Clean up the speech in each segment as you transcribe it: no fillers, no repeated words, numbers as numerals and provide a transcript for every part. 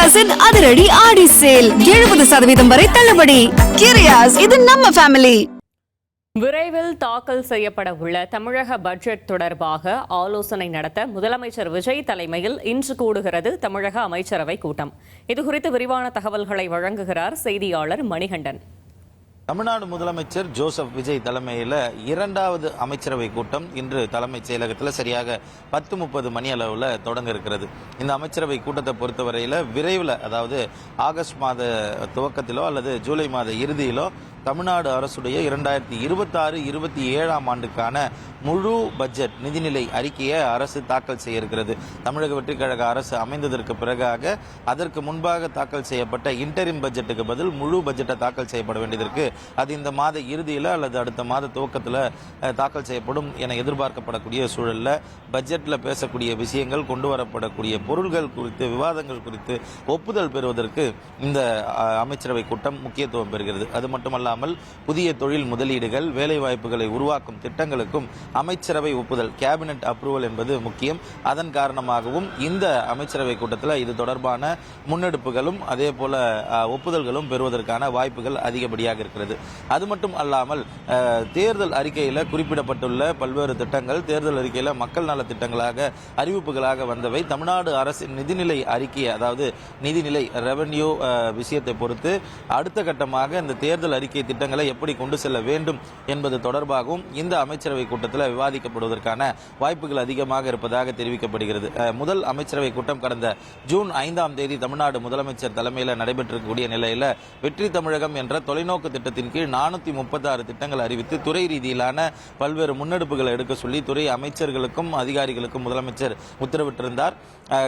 கிரியாஸின் அதிரடி ஆடி சேல் 70% வரை தள்ளுபடி. கிரியாஸ், இது நம்ம ஃபேமிலி. விரைவில் தாக்கல் செய்யப்பட உள்ள தமிழக பட்ஜெட் தொடர்பாக ஆலோசனை நடத்த முதலமைச்சர் விஜய் தலைமையில் இன்று கூடுகிறது தமிழக அமைச்சரவை கூட்டம். இதுகுறித்து விரிவான தகவல்களை வழங்குகிறார் செய்தியாளர் மணிகண்டன். தமிழ்நாடு முதலமைச்சர் ஜோசப் விஜய் தலைமையில் இரண்டாவது அமைச்சரவை கூட்டம் இன்று தலைமைச் செயலகத்தில் சரியாக 10:30 மணி அளவில் தொடங்க இருக்கிறது. இந்த அமைச்சரவை கூட்டத்தை பொறுத்தவரையில் விரைவில், அதாவது ஆகஸ்ட் மாத துவக்கத்திலோ அல்லது ஜூலை மாத இறுதியிலோ தமிழ்நாடு அரசுடைய 2026-27 ஆண்டுக்கான முழு பட்ஜெட் நிதிநிலை அறிக்கையை அரசு தாக்கல் செய்ய இருக்கிறது. தமிழக வெற்றிக் கழக அரசு அமைந்ததற்கு பிறகாக அதற்கு முன்பாக தாக்கல் செய்யப்பட்ட இன்டரிம் பட்ஜெட்டுக்கு பதில் முழு பட்ஜெட்டை தாக்கல் செய்யப்பட வேண்டியதற்கு அது இந்த மாத இறுதியில் அல்லது அடுத்த மாத துவக்கத்தில் தாக்கல் செய்யப்படும் என எதிர்பார்க்கப்படக்கூடிய சூழலில் பட்ஜெட்டில் பேசக்கூடிய விஷயங்கள், கொண்டு வரப்படக்கூடிய பொருள்கள் குறித்து, விவாதங்கள் குறித்து ஒப்புதல் பெறுவதற்கு இந்த அமைச்சரவை கூட்டம் முக்கியத்துவம் பெறுகிறது. அது மட்டுமல்ல, புதிய தொழில் முதலீடுகள், வேலைவாய்ப்புகளை உருவாக்கும் திட்டங்களுக்கும் அமைச்சரவை ஒப்புதல், கேபினெட் அப்ரூவல் என்பது முக்கியம். அதன் காரணமாகவும் இந்த அமைச்சரவை கூட்டத்தில் இது தொடர்பான முன்னெடுப்புகளும் அதே போல ஒப்புதல்களும் பெறுவதற்கான வாய்ப்புகள் அதிகப்படியாக இருக்கிறது. அது மட்டும் அல்லாமல் தேர்தல் அறிக்கையில் குறிப்பிடப்பட்டுள்ள பல்வேறு திட்டங்கள், தேர்தல் அறிக்கையில் மக்கள் நல திட்டங்களாக அறிவிப்புகளாக வந்தவை தமிழ்நாடு அரசின் நிதிநிலை அறிக்கையை, அதாவது நிதிநிலை ரெவென்யூ விஷயத்தை பொறுத்து அடுத்த கட்டமாக இந்த தேர்தல் அறிக்கை திட்டங்களை எப்படி கொண்டு செல்ல வேண்டும் என்பது தொடர்பாகவும் இந்த அமைச்சரவை கூட்டத்தில் விவாதிக்கப்படுவதற்கான வாய்ப்புகள் அதிகமாக இருப்பதாக தெரிவிக்கப்படுகிறது. முதல் அமைச்சரவை கூட்டம் கடந்த ஜூன் 5ஆம் தேதி தமிழ்நாடு முதலமைச்சர் தலைமையில் நடைபெற்றிருக்கக்கூடிய நிலையில் வெற்றி தமிழகம் என்ற தொலைநோக்கு திட்டத்தின் கீழ் 436 திட்டங்கள் அறிவித்து துறை ரீதியிலான பல்வேறு முன்னெடுப்புகளை எடுக்க சொல்லி துறை அமைச்சர்களுக்கும் அதிகாரிகளுக்கும் முதலமைச்சர் உத்தரவிட்டிருந்தார்.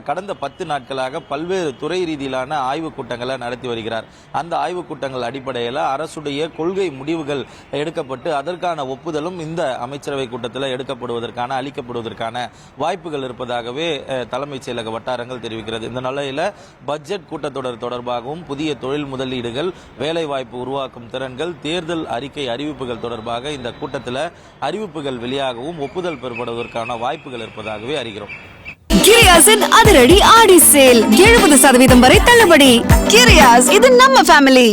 கடந்த 10 நாட்களாக பல்வேறு துறை ரீதியிலான ஆய்வுக் கூட்டங்களை நடத்தி வருகிறார். அந்த ஆய்வுக் கூட்டங்கள் அடிப்படையில் அரசுடைய கொள்கை முடிவுகள் எடுக்கப்பட்டு அதற்கான ஒப்புதலும் இந்த அமைச்சரவை கூட்டத்தில் எடுக்கப்படுவதற்கான, அளிக்கப்படுவதற்கான வாய்ப்புகள் இருப்பதாகவே தலைமைச் செயலக வட்டாரங்கள் தெரிவிக்கிறது. இந்த நிலையில் பட்ஜெட் கூட்டத்தொடர் தொடர்பாகவும் புதிய தொழில் முதலீடுகள், வேலைவாய்ப்பு உருவாக்கும் திறன்கள், தேர்தல் அறிக்கை அறிவிப்புகள் தொடர்பாக இந்த கூட்டத்தில் அறிவிப்புகள் வெளியாகவும் ஒப்புதல் பெறப்படுவதற்கான வாய்ப்புகள் இருப்பதாகவே அறிகிறோம். கிரியாஸின் அதிரடி ஆடி சேல் 70% வரை தள்ளுபடி. கிரியாஸ், இது நம்ம ஃபேமிலி.